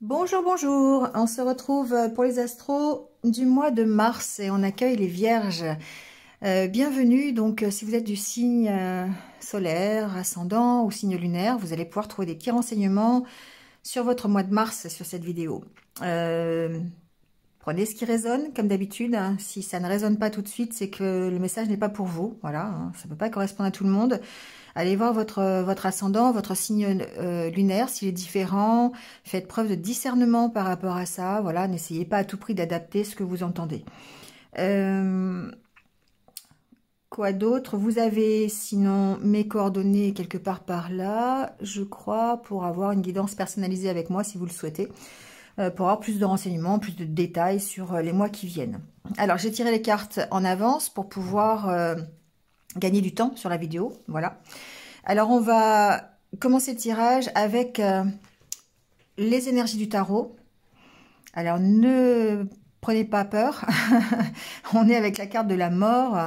Bonjour, bonjour. On se retrouve pour les astros du mois de mars et on accueille les vierges. Bienvenue. Donc, si vous êtes du signe solaire, ascendant ou signe lunaire, vous allez pouvoir trouver des petits renseignements sur votre mois de mars sur cette vidéo. Prenez ce qui résonne, comme d'habitude. Hein. Si ça ne résonne pas tout de suite, c'est que le message n'est pas pour vous. Voilà, hein. Ça ne peut pas correspondre à tout le monde. Allez voir votre ascendant, votre signe lunaire, s'il est différent. Faites preuve de discernement par rapport à ça. Voilà, n'essayez pas à tout prix d'adapter ce que vous entendez. Quoi d'autre? Vous avez sinon mes coordonnées quelque part par là, je crois, pour avoir une guidance personnalisée avec moi si vous le souhaitez. Pour avoir plus de renseignements, plus de détails sur les mois qui viennent. Alors, j'ai tiré les cartes en avance pour pouvoir gagner du temps sur la vidéo. Voilà. Alors, on va commencer le tirage avec les énergies du tarot. Alors, ne prenez pas peur. On est avec la carte de la mort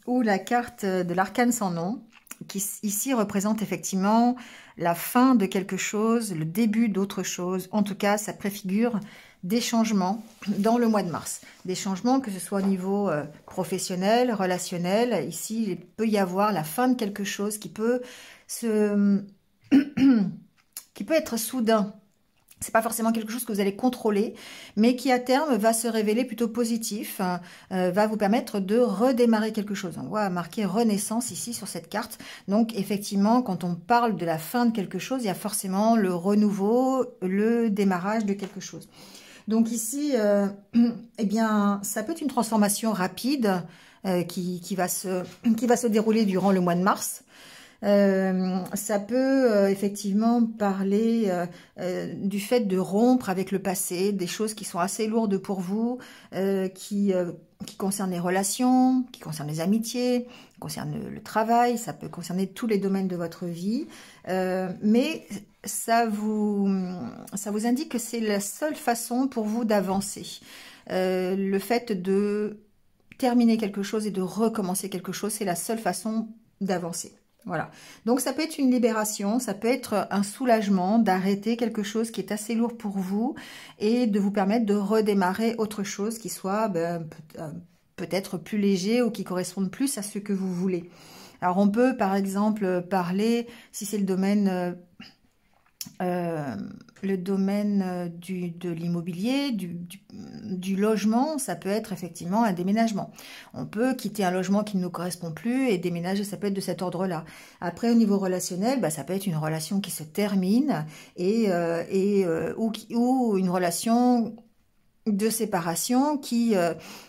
ou la carte de l'arcane sans nom, qui ici représente effectivement la fin de quelque chose, le début d'autre chose. En tout cas, ça préfigure des changements dans le mois de mars. Des changements, que ce soit au niveau professionnel, relationnel. Ici, il peut y avoir la fin de quelque chose qui peut être soudain. C'est pas forcément quelque chose que vous allez contrôler, mais qui à terme va se révéler plutôt positif, va vous permettre de redémarrer quelque chose. On voit marqué renaissance ici sur cette carte. Donc effectivement, quand on parle de la fin de quelque chose, il y a forcément le renouveau, le démarrage de quelque chose. Donc ici, eh bien, ça peut être une transformation rapide qui va se dérouler durant le mois de mars. Ça peut effectivement parler du fait de rompre avec le passé, des choses qui sont assez lourdes pour vous, qui concernent les relations, qui concernent les amitiés, qui concernent le travail, ça peut concerner tous les domaines de votre vie, mais ça vous indique que c'est la seule façon pour vous d'avancer. Le fait de terminer quelque chose et de recommencer quelque chose, c'est la seule façon d'avancer. Voilà, donc ça peut être une libération, ça peut être un soulagement d'arrêter quelque chose qui est assez lourd pour vous et de vous permettre de redémarrer autre chose qui soit peut-être plus léger ou qui corresponde plus à ce que vous voulez. Alors on peut par exemple parler, si c'est le domaine de l'immobilier, du logement, ça peut être effectivement un déménagement. On peut quitter un logement qui ne nous correspond plus et déménager, ça peut être de cet ordre-là. Après, au niveau relationnel, ça peut être une relation qui se termine ou une relation de séparation qui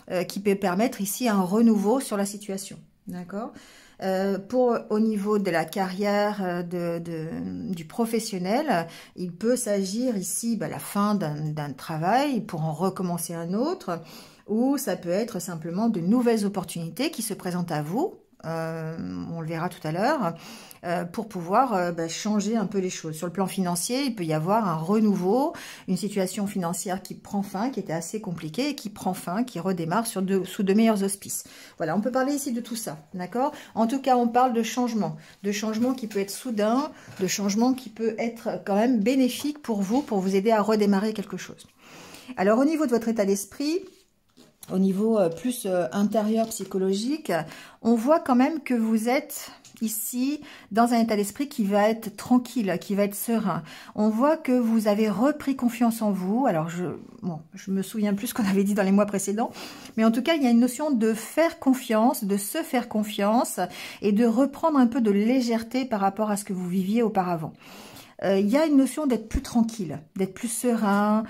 peut permettre ici un renouveau sur la situation. D'accord ? Au niveau de la carrière du professionnel, il peut s'agir ici la fin d'un travail pour en recommencer un autre, ou ça peut être simplement de nouvelles opportunités qui se présentent à vous, on le verra tout à l'heure, pour pouvoir changer un peu les choses. Sur le plan financier, il peut y avoir un renouveau, une situation financière qui prend fin, qui était assez compliquée, et qui prend fin, qui redémarre sous de meilleurs auspices. Voilà, on peut parler ici de tout ça, d'accord? En tout cas, on parle de changement qui peut être soudain, de changement qui peut être quand même bénéfique pour vous aider à redémarrer quelque chose. Alors, au niveau de votre état d'esprit, au niveau plus intérieur psychologique, on voit quand même que vous êtes ici dans un état d'esprit qui va être tranquille, qui va être serein. On voit que vous avez repris confiance en vous. Alors, je me souviens plus ce qu'on avait dit dans les mois précédents, mais en tout cas, il y a une notion de faire confiance, de se faire confiance et de reprendre un peu de légèreté par rapport à ce que vous viviez auparavant. Il y a une notion d'être plus tranquille, d'être plus serein,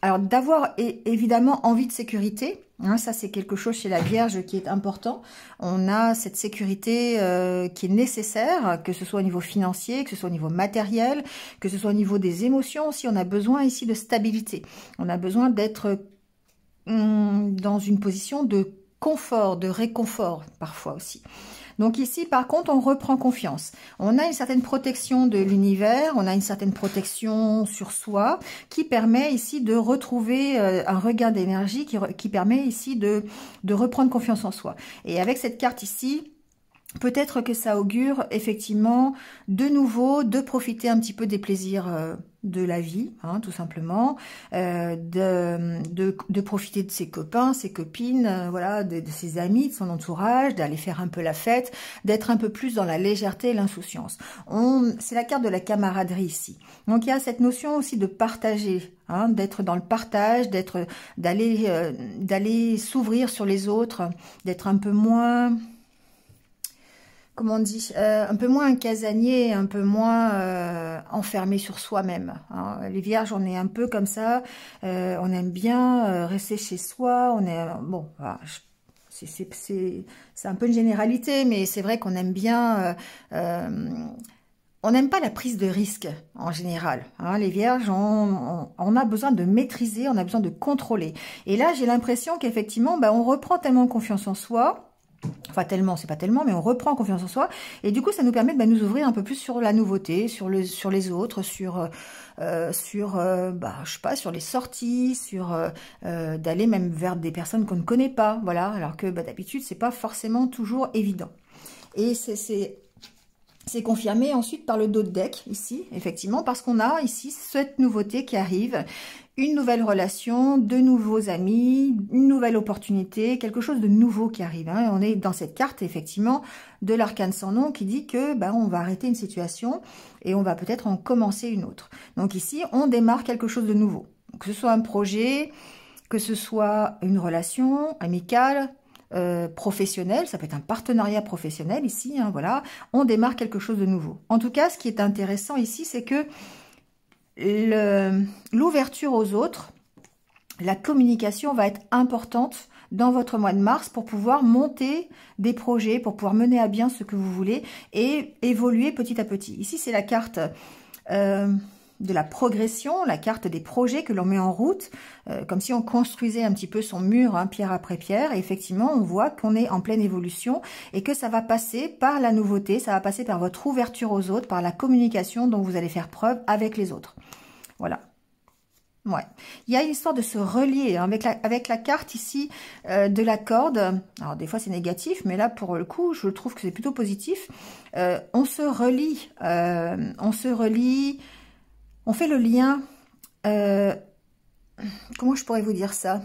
alors d'avoir évidemment envie de sécurité, hein, ça c'est quelque chose chez la Vierge qui est important. On a cette sécurité qui est nécessaire, que ce soit au niveau financier, que ce soit au niveau matériel, que ce soit au niveau des émotions aussi. On a besoin ici de stabilité. On a besoin d'être dans une position de confort, de réconfort parfois aussi. Donc ici, par contre, on reprend confiance. On a une certaine protection de l'univers, on a une certaine protection sur soi qui permet ici de retrouver un regain d'énergie, qui permet ici de reprendre confiance en soi. Et avec cette carte ici, peut-être que ça augure effectivement de nouveau de profiter un petit peu des plaisirs de la vie, hein, tout simplement, de profiter de ses copains, ses copines, voilà, de ses amis, de son entourage, d'aller faire un peu la fête, d'être un peu plus dans la légèreté et l'insouciance. C'est la carte de la camaraderie ici. Donc il y a cette notion aussi de partager, hein, d'être dans le partage, d'aller s'ouvrir sur les autres, d'être un peu moins, comment on dit, un peu moins un casanier, un peu moins enfermé sur soi-même. Hein. Les vierges, on est un peu comme ça, on aime bien rester chez soi, on est, bon, voilà, c'est un peu une généralité, mais c'est vrai qu'on aime bien, on n'aime pas la prise de risque en général. Hein. Les vierges, on a besoin de maîtriser, on a besoin de contrôler. Et là, j'ai l'impression qu'effectivement, on reprend tellement confiance en soi. Enfin tellement, c'est pas tellement, mais on reprend confiance en soi. Et du coup, ça nous permet de nous ouvrir un peu plus sur la nouveauté, sur les autres, je sais pas, sur les sorties, d'aller même vers des personnes qu'on ne connaît pas. Voilà, alors que d'habitude, c'est pas forcément toujours évident. Et c'est confirmé ensuite par le dos de deck, ici, effectivement, parce qu'on a ici cette nouveauté qui arrive, une nouvelle relation, de nouveaux amis, une nouvelle opportunité, quelque chose de nouveau qui arrive. Hein. On est dans cette carte, effectivement, de l'arcane sans nom qui dit que on va arrêter une situation et on va peut-être en commencer une autre. Donc ici, on démarre quelque chose de nouveau. Que ce soit un projet, que ce soit une relation amicale, professionnel, ça peut être un partenariat professionnel ici, hein, voilà, on démarre quelque chose de nouveau. En tout cas, ce qui est intéressant ici, c'est que l'ouverture aux autres, la communication va être importante dans votre mois de mars pour pouvoir monter des projets, pour pouvoir mener à bien ce que vous voulez et évoluer petit à petit. Ici, c'est la carte de la progression, la carte des projets que l'on met en route, comme si on construisait un petit peu son mur, hein, pierre après pierre, et effectivement on voit qu'on est en pleine évolution et que ça va passer par la nouveauté, ça va passer par votre ouverture aux autres, par la communication dont vous allez faire preuve avec les autres. Voilà. Ouais. Il y a une histoire de se relier, hein, avec la carte ici de la corde. Alors des fois c'est négatif, mais là pour le coup je trouve que c'est plutôt positif. On se relie, on fait le lien, comment je pourrais vous dire ça?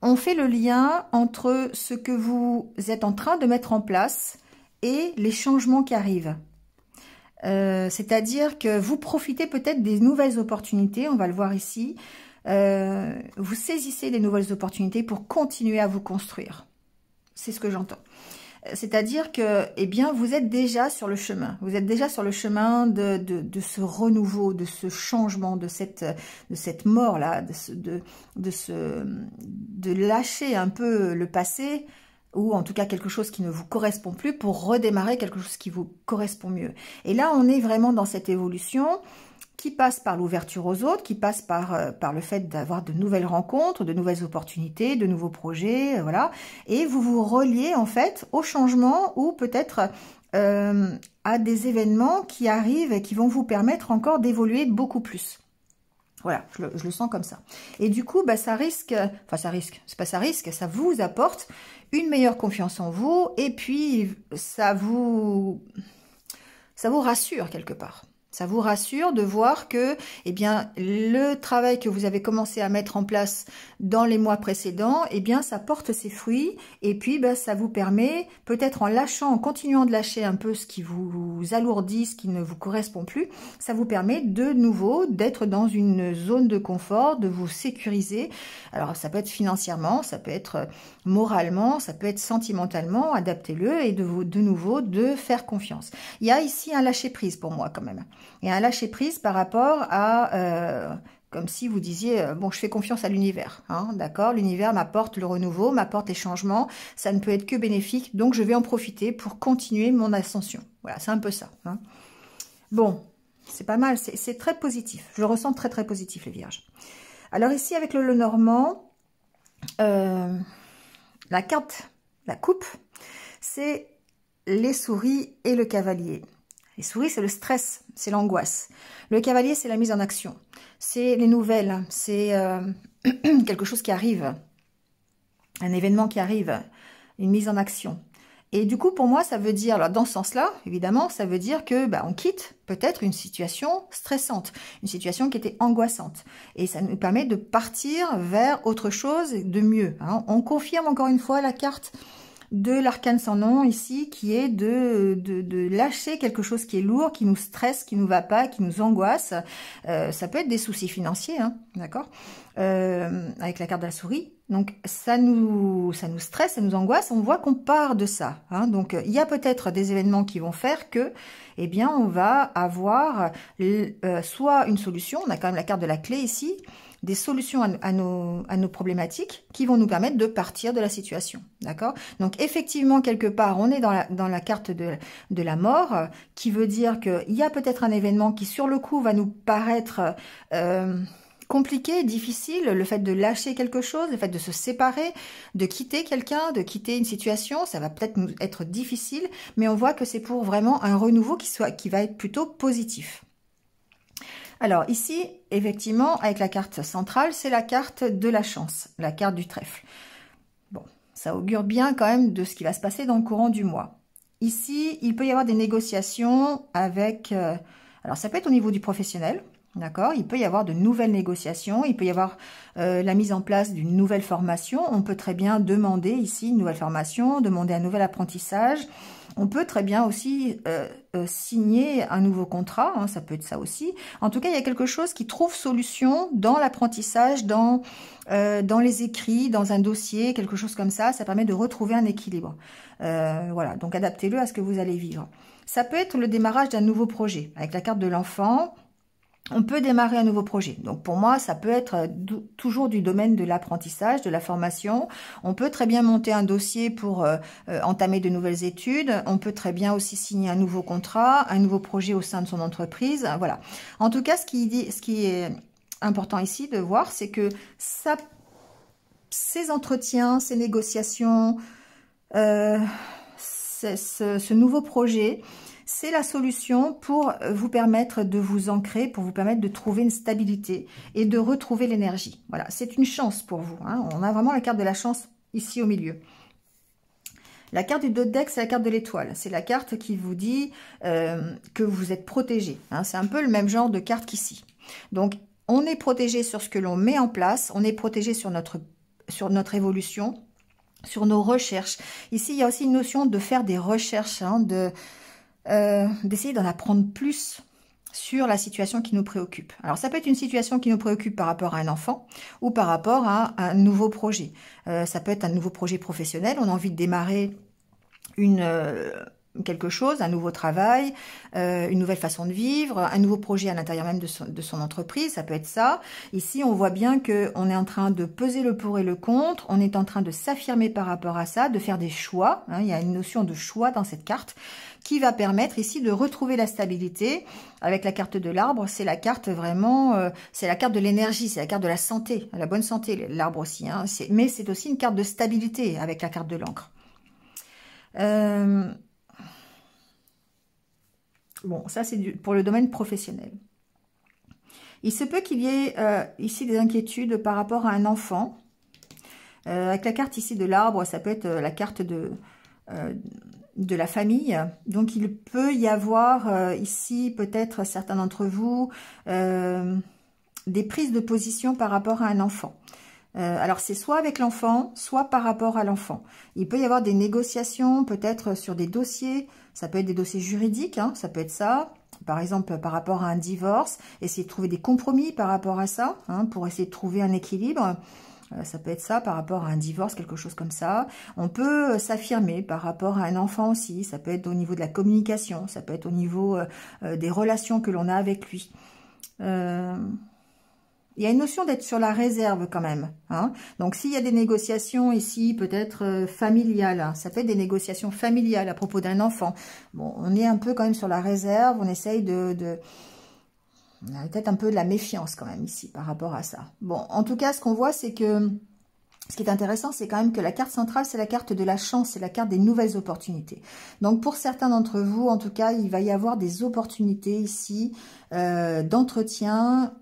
On fait le lien entre ce que vous êtes en train de mettre en place et les changements qui arrivent. C'est-à-dire que vous profitez peut-être des nouvelles opportunités, on va le voir ici. Vous saisissez des nouvelles opportunités pour continuer à vous construire. C'est ce que j'entends. C'est-à-dire que, eh bien, vous êtes déjà sur le chemin. Vous êtes déjà sur le chemin de ce renouveau, de ce changement, de cette mort-là, de lâcher un peu le passé, ou en tout cas quelque chose qui ne vous correspond plus, pour redémarrer quelque chose qui vous correspond mieux. Et là, on est vraiment dans cette évolution qui passe par l'ouverture aux autres, qui passe par le fait d'avoir de nouvelles rencontres, de nouvelles opportunités, de nouveaux projets, voilà. Et vous vous reliez en fait au changement ou peut-être à des événements qui arrivent et qui vont vous permettre encore d'évoluer beaucoup plus. Voilà, je le sens comme ça. Et du coup, ça risque, enfin c'est pas ça risque, ça vous apporte une meilleure confiance en vous et puis ça vous rassure quelque part. Ça vous rassure de voir que, eh bien, le travail que vous avez commencé à mettre en place dans les mois précédents, eh bien, ça porte ses fruits. Et puis, ça vous permet, peut-être en lâchant, en continuant de lâcher un peu ce qui vous alourdit, ce qui ne vous correspond plus, ça vous permet de nouveau d'être dans une zone de confort, de vous sécuriser. Alors, ça peut être financièrement, ça peut être moralement, ça peut être sentimentalement, adaptez-le et de nouveau de faire confiance. Il y a ici un lâcher-prise pour moi quand même. Et un lâcher-prise par rapport à, comme si vous disiez, bon, je fais confiance à l'univers, hein, d'accord, l'univers m'apporte le renouveau, m'apporte les changements, ça ne peut être que bénéfique, donc je vais en profiter pour continuer mon ascension. Voilà, c'est un peu ça. Hein. Bon, c'est pas mal, c'est très positif, je le ressens très très positif les vierges. Alors ici, avec le Lenormand, la carte, la coupe, c'est les souris et le cavalier. Les souris, c'est le stress, c'est l'angoisse. Le cavalier, c'est la mise en action. C'est les nouvelles, c'est quelque chose qui arrive, un événement qui arrive, une mise en action. Et du coup, pour moi, ça veut dire, alors dans ce sens-là, évidemment, ça veut dire que on quitte peut-être une situation stressante, une situation qui était angoissante. Et ça nous permet de partir vers autre chose de mieux. Hein. On confirme encore une fois la carte de l'arcane sans nom ici, qui est de lâcher quelque chose qui est lourd, qui nous stresse, qui nous va pas, qui nous angoisse. Ça peut être des soucis financiers, hein, d'accord, avec la carte de la souris. Donc ça nous stresse, ça nous angoisse. On voit qu'on part de ça. Hein. Donc il y a peut-être des événements qui vont faire que, eh bien, on va avoir soit une solution. On a quand même la carte de la clé ici. Des solutions à nos problématiques qui vont nous permettre de partir de la situation, d'accord? Donc effectivement, quelque part, on est dans la carte de la mort, qui veut dire qu'il y a peut-être un événement qui, sur le coup, va nous paraître compliqué, difficile, le fait de lâcher quelque chose, le fait de se séparer, de quitter quelqu'un, de quitter une situation, ça va peut-être nous être difficile, mais on voit que c'est pour vraiment un renouveau qui va être plutôt positif. Alors ici, effectivement, avec la carte centrale, c'est la carte de la chance, la carte du trèfle. Bon, ça augure bien quand même de ce qui va se passer dans le courant du mois. Ici, il peut y avoir des négociations avec... alors ça peut être au niveau du professionnel, d'accord? Il peut y avoir de nouvelles négociations, il peut y avoir la mise en place d'une nouvelle formation. On peut très bien demander ici une nouvelle formation, demander un nouvel apprentissage. On peut très bien aussi signer un nouveau contrat, hein, ça peut être ça aussi. En tout cas, il y a quelque chose qui trouve solution dans l'apprentissage, dans les écrits, dans un dossier, quelque chose comme ça. Ça permet de retrouver un équilibre. Voilà, donc adaptez-le à ce que vous allez vivre. Ça peut être le démarrage d'un nouveau projet. Avec la carte de l'enfant, on peut démarrer un nouveau projet. Donc pour moi, ça peut être toujours du domaine de l'apprentissage, de la formation. On peut très bien monter un dossier pour entamer de nouvelles études. On peut très bien aussi signer un nouveau contrat, un nouveau projet au sein de son entreprise. Voilà. En tout cas, ce qui est important ici de voir, c'est que ces entretiens, ces négociations, ce nouveau projet, c'est la solution pour vous permettre de vous ancrer, pour vous permettre de trouver une stabilité et de retrouver l'énergie. Voilà, c'est une chance pour vous. Hein. On a vraiment la carte de la chance ici au milieu. La carte du dos de deck, c'est la carte de l'étoile. C'est la carte qui vous dit que vous êtes protégé. Hein. C'est un peu le même genre de carte qu'ici. Donc, on est protégé sur ce que l'on met en place. On est protégé sur notre évolution, sur nos recherches. Ici, il y a aussi une notion de faire des recherches, hein, d'essayer d'en apprendre plus sur la situation qui nous préoccupe. Alors ça peut être une situation qui nous préoccupe par rapport à un enfant ou par rapport à un nouveau projet. Ça peut être un nouveau projet professionnel, on a envie de démarrer quelque chose, un nouveau travail, une nouvelle façon de vivre, un nouveau projet à l'intérieur même de son entreprise, ça peut être ça. Ici, on voit bien qu'on est en train de peser le pour et le contre, on est en train de s'affirmer par rapport à ça, de faire des choix. Hein, il y a une notion de choix dans cette carte qui va permettre ici de retrouver la stabilité. Avec la carte de l'arbre, c'est la carte vraiment, c'est la carte de l'énergie, c'est la carte de la santé, la bonne santé, l'arbre aussi. Hein, mais c'est aussi une carte de stabilité avec la carte de l'encre. Bon, ça c'est pour le domaine professionnel. Il se peut qu'il y ait ici des inquiétudes par rapport à un enfant. Avec la carte ici de l'arbre, ça peut être la carte de la famille. Donc il peut y avoir ici peut-être certains d'entre vous des prises de position par rapport à un enfant. Alors c'est soit avec l'enfant, soit par rapport à l'enfant. Il peut y avoir des négociations peut-être sur des dossiers, ça peut être des dossiers juridiques, hein, ça peut être ça. Par exemple, par rapport à un divorce, essayer de trouver des compromis par rapport à ça, hein, pour essayer de trouver un équilibre. Ça peut être ça par rapport à un divorce, quelque chose comme ça. On peut s'affirmer par rapport à un enfant aussi, ça peut être au niveau de la communication, ça peut être au niveau des relations que l'on a avec lui. Il y a une notion d'être sur la réserve quand même. Hein. Donc, s'il y a des négociations ici, peut-être familiales, hein, ça peut être des négociations familiales à propos d'un enfant. Bon, on est un peu quand même sur la réserve, on essaye on a peut-être un peu de la méfiance quand même ici par rapport à ça. Bon, en tout cas, ce qu'on voit, c'est que ce qui est intéressant, c'est quand même que la carte centrale, c'est la carte de la chance, c'est la carte des nouvelles opportunités. Donc, pour certains d'entre vous, en tout cas, il va y avoir des opportunités ici d'entretien,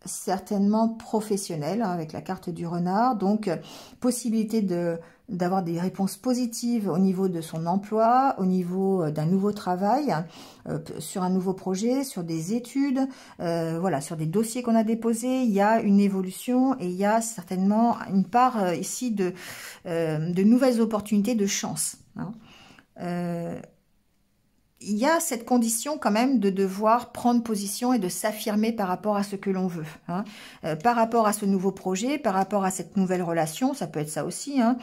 certainement professionnel, hein, avec la carte du renard. Donc, possibilité d'avoir des réponses positives au niveau de son emploi, au niveau d'un nouveau travail, sur un nouveau projet, sur des études, voilà, sur des dossiers qu'on a déposés. Il y a une évolution et il y a certainement une part ici de nouvelles opportunités, de chance, hein. Il y a cette condition quand même de devoir prendre position et de s'affirmer par rapport à ce que l'on veut, hein. Par rapport à ce nouveau projet, par rapport à cette nouvelle relation, ça peut être ça aussi, hein.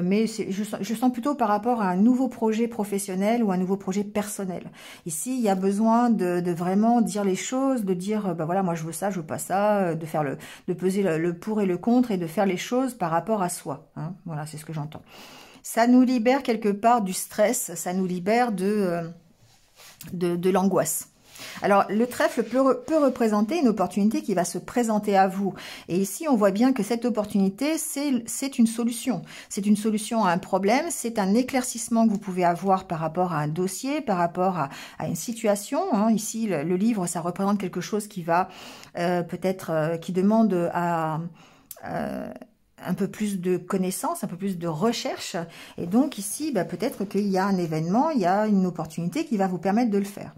Mais je sens plutôt par rapport à un nouveau projet professionnel ou un nouveau projet personnel. Ici, il y a besoin de vraiment dire les choses, de dire, bah voilà, moi je veux ça, je veux pas ça, de peser le pour et le contre et de faire les choses par rapport à soi, hein. Voilà, c'est ce que j'entends. Ça nous libère quelque part du stress, ça nous libère de l'angoisse. Alors, le trèfle peut représenter une opportunité qui va se présenter à vous. Et ici, on voit bien que cette opportunité, c'est une solution. C'est une solution à un problème, c'est un éclaircissement que vous pouvez avoir par rapport à un dossier, par rapport à une situation, hein. Ici, le livre, ça représente quelque chose qui va peut-être, qui demande à un peu plus de connaissances, un peu plus de recherche. Et donc ici, bah, peut-être qu'il y a un événement, il y a une opportunité qui va vous permettre de le faire.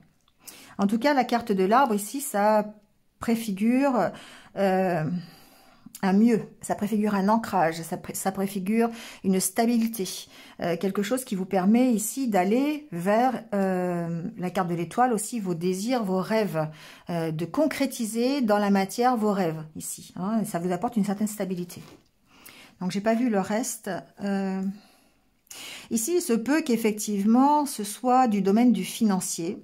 En tout cas, la carte de l'arbre ici, ça préfigure un mieux, ça préfigure un ancrage, ça préfigure une stabilité, quelque chose qui vous permet ici d'aller vers la carte de l'étoile aussi, vos désirs, vos rêves, de concrétiser dans la matière vos rêves ici, hein, et ça vous apporte une certaine stabilité. Donc, j'ai pas vu le reste. Ici, il se peut qu'effectivement, ce soit du domaine du financier.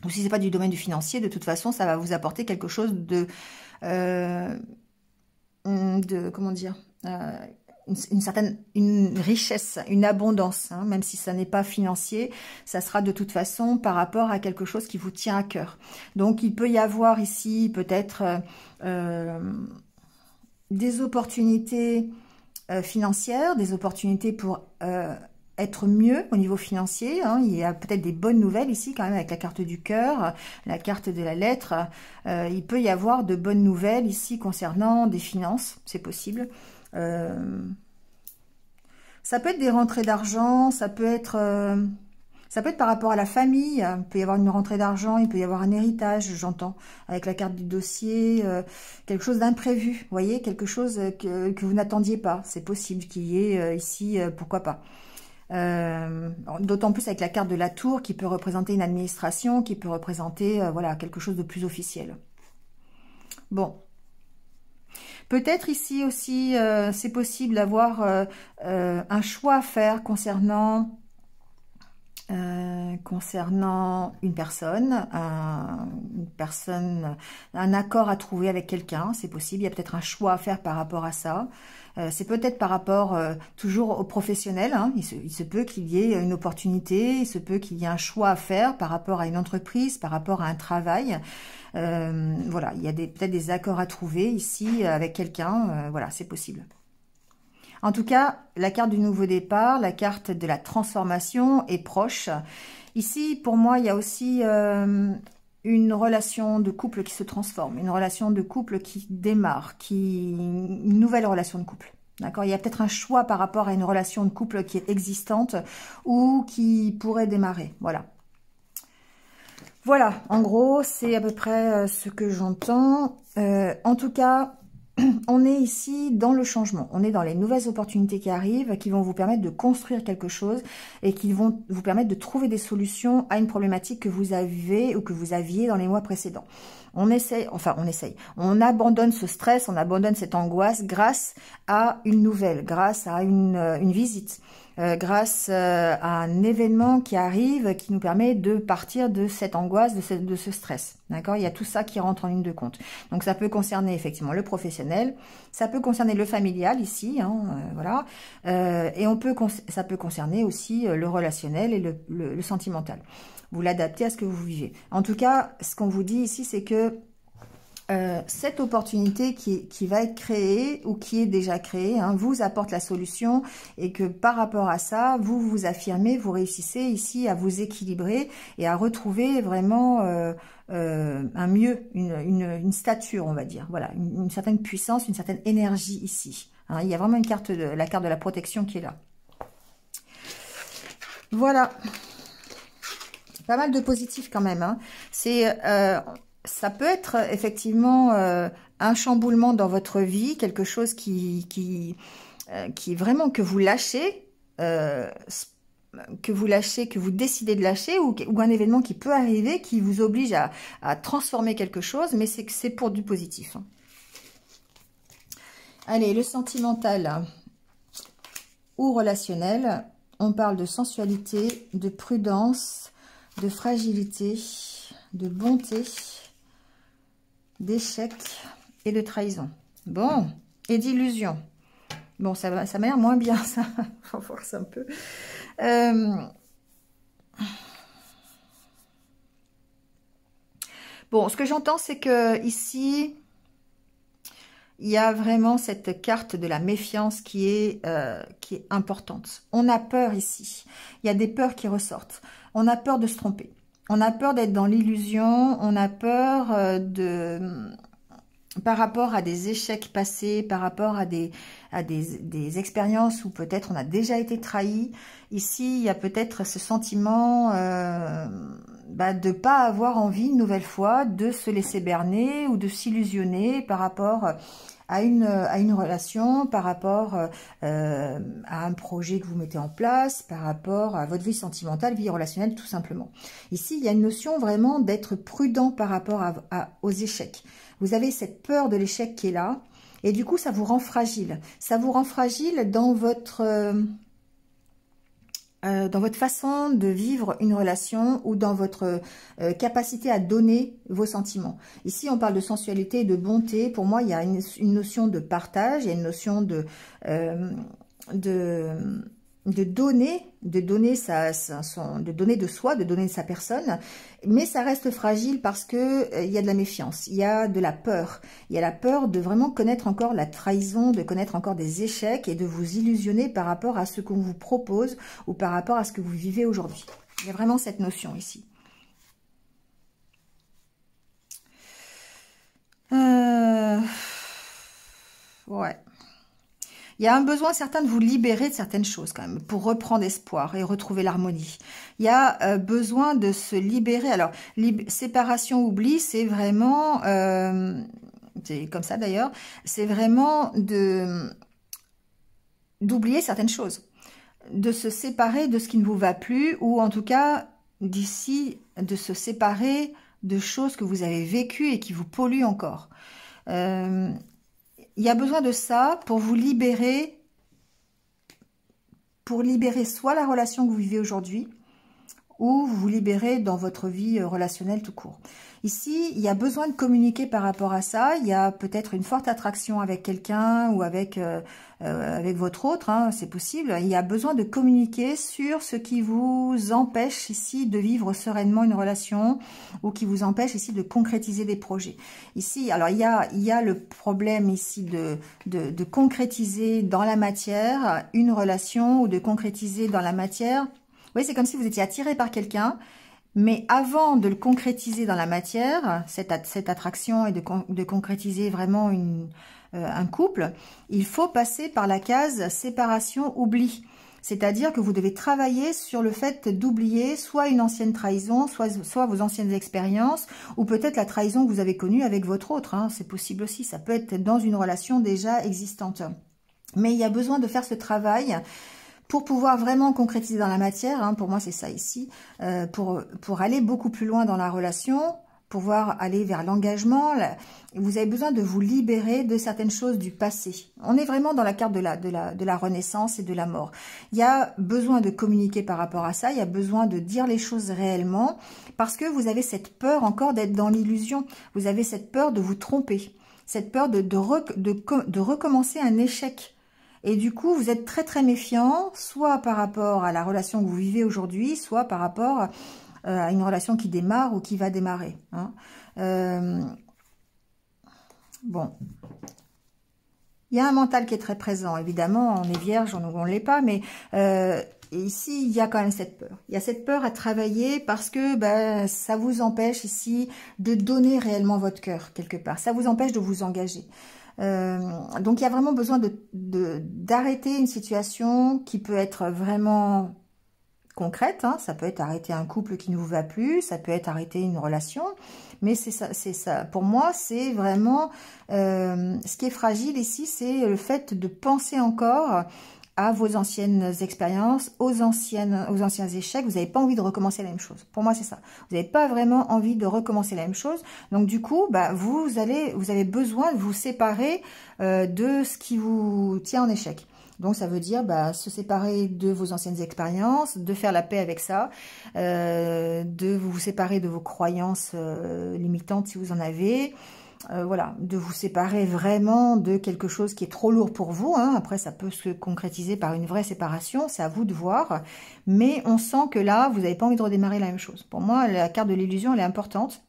Ou si c'est pas du domaine du financier, de toute façon, ça va vous apporter quelque chose de comment dire, une richesse, une abondance, hein, même si ça n'est pas financier, ça sera de toute façon par rapport à quelque chose qui vous tient à cœur. Donc, il peut y avoir ici peut-être des opportunités financières, des opportunités pour être mieux au niveau financier, hein. Il y a peut-être des bonnes nouvelles ici quand même avec la carte du cœur, la carte de la lettre. Il peut y avoir de bonnes nouvelles ici concernant des finances, c'est possible. Ça peut être des rentrées d'argent, ça peut être par rapport à la famille, il peut y avoir une rentrée d'argent, il peut y avoir un héritage, j'entends, avec la carte du dossier, quelque chose d'imprévu, vous voyez, quelque chose que vous n'attendiez pas, c'est possible qu'il y ait ici, pourquoi pas. D'autant plus avec la carte de la tour qui peut représenter une administration, qui peut représenter voilà, quelque chose de plus officiel. Bon. Peut-être ici aussi, c'est possible d'avoir un choix à faire concernant une personne, un accord à trouver avec quelqu'un, c'est possible, il y a peut-être un choix à faire par rapport à ça. C'est peut-être par rapport toujours aux professionnels, hein. Il se peut qu'il y ait une opportunité, il se peut qu'il y ait un choix à faire par rapport à une entreprise, par rapport à un travail. Voilà, il y a peut-être des accords à trouver ici avec quelqu'un, voilà, c'est possible. En tout cas, la carte du nouveau départ, la carte de la transformation est proche. Ici, pour moi, il y a aussi une relation de couple qui se transforme, une relation de couple qui démarre, une nouvelle relation de couple. D'accord ? Il y a peut-être un choix par rapport à une relation de couple qui est existante ou qui pourrait démarrer. Voilà. Voilà, en gros, c'est à peu près ce que j'entends. En tout cas, on est ici dans le changement, on est dans les nouvelles opportunités qui arrivent, qui vont vous permettre de construire quelque chose et qui vont vous permettre de trouver des solutions à une problématique que vous avez ou que vous aviez dans les mois précédents. On abandonne ce stress, on abandonne cette angoisse grâce à une nouvelle, grâce à une visite, grâce à un événement qui arrive, qui nous permet de partir de cette angoisse, de ce stress. D'accord ? Il y a tout ça qui rentre en ligne de compte. Donc ça peut concerner effectivement le professionnel, ça peut concerner le familial ici, hein, voilà, et ça peut concerner aussi le relationnel et le sentimental. Vous l'adaptez à ce que vous vivez. En tout cas, ce qu'on vous dit ici, c'est que cette opportunité qui va être créée ou qui est déjà créée, hein, vous apporte la solution et que par rapport à ça, vous vous affirmez, vous réussissez ici à vous équilibrer et à retrouver vraiment un mieux, une stature, on va dire. Voilà, une certaine puissance, une certaine énergie ici. Hein, il y a vraiment la carte de la protection qui est là. Voilà. Pas mal de positifs quand même. Hein. Ça peut être effectivement un chamboulement dans votre vie, quelque chose qui vraiment que vous lâchez, que vous décidez de lâcher, ou un événement qui peut arriver, qui vous oblige à transformer quelque chose, mais c'est pour du positif. Hein. Allez, le sentimental ou relationnel, on parle de sensualité, de prudence, de fragilité, de bonté, d'échec et de trahison. Bon, et d'illusion. Bon, ça m'a l'air moins bien, ça. On va voir ça un peu. Bon, ce que j'entends, c'est que ici, il y a vraiment cette carte de la méfiance qui est importante. On a peur ici. Il y a des peurs qui ressortent. On a peur de se tromper. On a peur d'être dans l'illusion. On a peur par rapport à des échecs passés, par rapport à des expériences où peut-être on a déjà été trahi. Ici, il y a peut-être ce sentiment de ne pas avoir envie une nouvelle fois de se laisser berner ou de s'illusionner par rapport à une relation, par rapport à un projet que vous mettez en place, par rapport à votre vie sentimentale, vie relationnelle, tout simplement. Ici, il y a une notion vraiment d'être prudent par rapport aux échecs. Vous avez cette peur de l'échec qui est là, et du coup, ça vous rend fragile. Ça vous rend fragile dans votre façon de vivre une relation ou dans votre capacité à donner vos sentiments. Ici, on parle de sensualité et de bonté. Pour moi, il y a une notion de partage, il y a une notion de donner de soi, de donner de sa personne, mais ça reste fragile parce que il y a de la méfiance, il y a de la peur, il y a la peur de vraiment connaître encore la trahison, de connaître encore des échecs et de vous illusionner par rapport à ce qu'on vous propose ou par rapport à ce que vous vivez aujourd'hui. Il y a vraiment cette notion ici. Ouais. Il y a un besoin certain de vous libérer de certaines choses quand même, pour reprendre espoir et retrouver l'harmonie. Il y a besoin de se libérer. Alors, séparation, oubli, c'est vraiment, c'est comme ça d'ailleurs, c'est vraiment d'oublier certaines choses, de se séparer de ce qui ne vous va plus, ou en tout cas, d'ici, de se séparer de choses que vous avez vécues et qui vous polluent encore. Il y a besoin de ça pour vous libérer, soit la relation que vous vivez aujourd'hui, ou vous libérer dans votre vie relationnelle tout court. Ici, il y a besoin de communiquer par rapport à ça. Il y a peut-être une forte attraction avec quelqu'un ou avec votre autre, hein, c'est possible. Il y a besoin de communiquer sur ce qui vous empêche ici de vivre sereinement une relation ou qui vous empêche ici de concrétiser des projets. Ici, alors il y a le problème ici de concrétiser dans la matière une relation ou de concrétiser dans la matière. Oui, c'est comme si vous étiez attiré par quelqu'un, mais avant de le concrétiser dans la matière, cette attraction et de concrétiser vraiment un couple, il faut passer par la case séparation, oubli. C'est-à-dire que vous devez travailler sur le fait d'oublier soit une ancienne trahison, soit vos anciennes expériences, ou peut-être la trahison que vous avez connue avec votre autre. Hein. C'est possible aussi, ça peut être dans une relation déjà existante. Mais il y a besoin de faire ce travail pour pouvoir vraiment concrétiser dans la matière, hein, pour moi c'est ça ici, pour aller beaucoup plus loin dans la relation, pouvoir aller vers l'engagement, vous avez besoin de vous libérer de certaines choses du passé. On est vraiment dans la carte de la renaissance et de la mort. Il y a besoin de communiquer par rapport à ça, il y a besoin de dire les choses réellement, parce que vous avez cette peur encore d'être dans l'illusion, vous avez cette peur de vous tromper, cette peur de recommencer un échec. Et du coup, vous êtes très très méfiant, soit par rapport à la relation que vous vivez aujourd'hui, soit par rapport à une relation qui démarre ou qui va démarrer. Hein. Bon. Il y a un mental qui est très présent, évidemment, on est vierge, on ne l'est pas, mais ici, il y a quand même cette peur. Il y a cette peur à travailler parce que ça vous empêche ici de donner réellement votre cœur, quelque part. Ça vous empêche de vous engager. Donc il y a vraiment besoin d'arrêter une situation qui peut être vraiment concrètes, hein. Ça peut être arrêter un couple qui ne vous va plus, ça peut être arrêter une relation, mais c'est ça. Pour moi, c'est vraiment ce qui est fragile ici, c'est le fait de penser encore à vos anciennes expériences, aux anciens échecs. Vous n'avez pas envie de recommencer la même chose. Pour moi, c'est ça. Vous n'avez pas vraiment envie de recommencer la même chose. Donc, du coup, vous avez besoin de vous séparer de ce qui vous tient en échec. Donc, ça veut dire se séparer de vos anciennes expériences, de faire la paix avec ça, de vous séparer de vos croyances limitantes si vous en avez. Voilà, de vous séparer vraiment de quelque chose qui est trop lourd pour vous. Hein. Après, ça peut se concrétiser par une vraie séparation, c'est à vous de voir. Mais on sent que là, vous n'avez pas envie de redémarrer la même chose. Pour moi, la carte de l'illusion, elle est importante.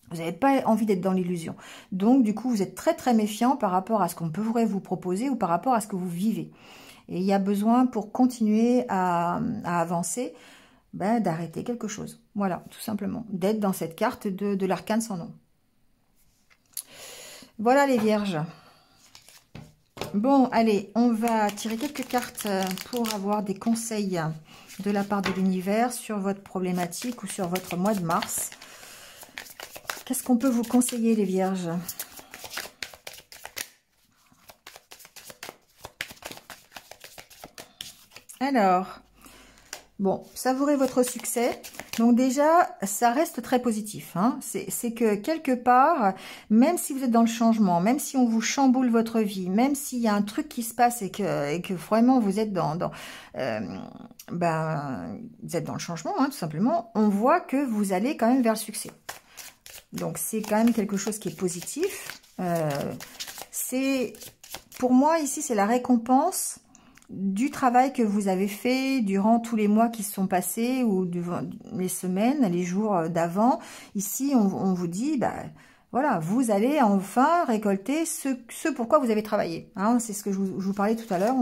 Vous n'avez pas envie d'être dans l'illusion. Donc, du coup, vous êtes très, très méfiant par rapport à ce qu'on pourrait vous proposer ou par rapport à ce que vous vivez. Et il y a besoin, pour continuer à avancer, d'arrêter quelque chose. Voilà, tout simplement. D'être dans cette carte de l'arcane sans nom. Voilà les vierges. Bon, allez, on va tirer quelques cartes pour avoir des conseils de la part de l'univers sur votre problématique ou sur votre mois de mars. Qu'est-ce qu'on peut vous conseiller les vierges? Alors, bon, savourez votre succès. Donc déjà, ça reste très positif. Hein. C'est que quelque part, même si vous êtes dans le changement, même si on vous chamboule votre vie, même s'il y a un truc qui se passe et que vraiment vous êtes vous êtes dans le changement, hein, tout simplement, on voit que vous allez quand même vers le succès. Donc c'est quand même quelque chose qui est positif. Pour moi ici, c'est la récompense du travail que vous avez fait durant tous les mois qui se sont passés ou les semaines, les jours d'avant. Ici, on vous dit, voilà, vous allez enfin récolter ce pourquoi vous avez travaillé. Hein, c'est ce que je vous parlais tout à l'heure.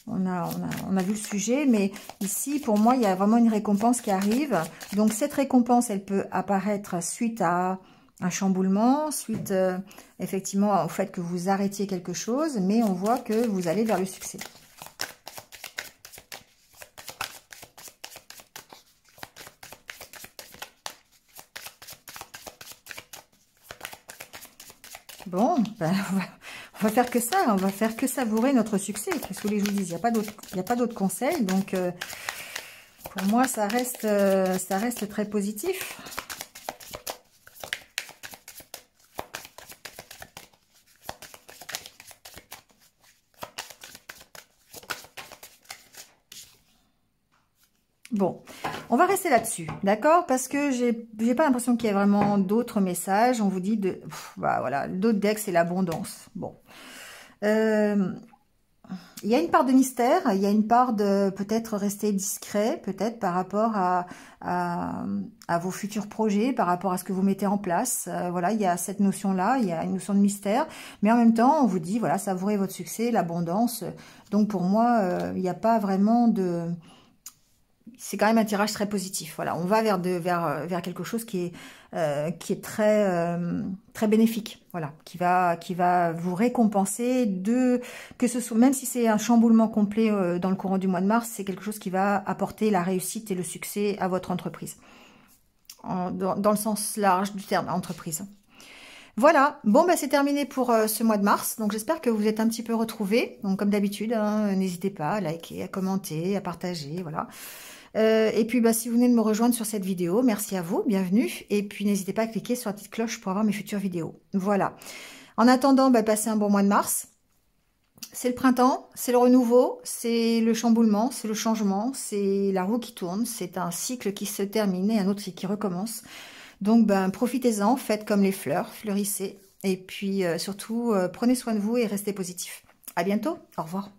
On a vu le sujet, mais ici, pour moi, il y a vraiment une récompense qui arrive. Donc, cette récompense, elle peut apparaître suite à un chamboulement, suite effectivement au fait que vous arrêtiez quelque chose, mais on voit que vous allez vers le succès. Bon, on va faire que ça, on va faire que savourer notre succès. Qu'est-ce que je vous dis, il n'y a pas d'autres conseils, donc pour moi ça reste très positif. Bon, on va rester là-dessus, d'accord? Parce que j'ai pas l'impression qu'il y ait vraiment d'autres messages. On vous dit voilà, d'autres decks, c'est l'abondance. Bon. Il y a une part de mystère, il y a une part de peut-être rester discret, peut-être par rapport à vos futurs projets, par rapport à ce que vous mettez en place. Voilà, il y a cette notion-là, il y a une notion de mystère. Mais en même temps, on vous dit, voilà, savourez votre succès, l'abondance. Donc pour moi, il n'y a pas vraiment de... C'est quand même un tirage très positif. Voilà, on va vers quelque chose qui est très bénéfique. Voilà, qui va vous récompenser que ce soit, même si c'est un chamboulement complet dans le courant du mois de mars, c'est quelque chose qui va apporter la réussite et le succès à votre entreprise. Dans le sens large du terme, entreprise. Voilà, bon c'est terminé pour ce mois de mars, donc j'espère que vous êtes un petit peu retrouvés. Donc comme d'habitude, hein, n'hésitez pas à liker, à commenter, à partager, voilà. Et puis si vous venez de me rejoindre sur cette vidéo, merci à vous, bienvenue. Et puis n'hésitez pas à cliquer sur la petite cloche pour avoir mes futures vidéos. Voilà. En attendant, passez un bon mois de mars. C'est le printemps, c'est le renouveau, c'est le chamboulement, c'est le changement, c'est la roue qui tourne, c'est un cycle qui se termine et un autre qui recommence. Donc profitez-en, faites comme les fleurs, fleurissez. Et puis surtout, prenez soin de vous et restez positif. À bientôt, au revoir.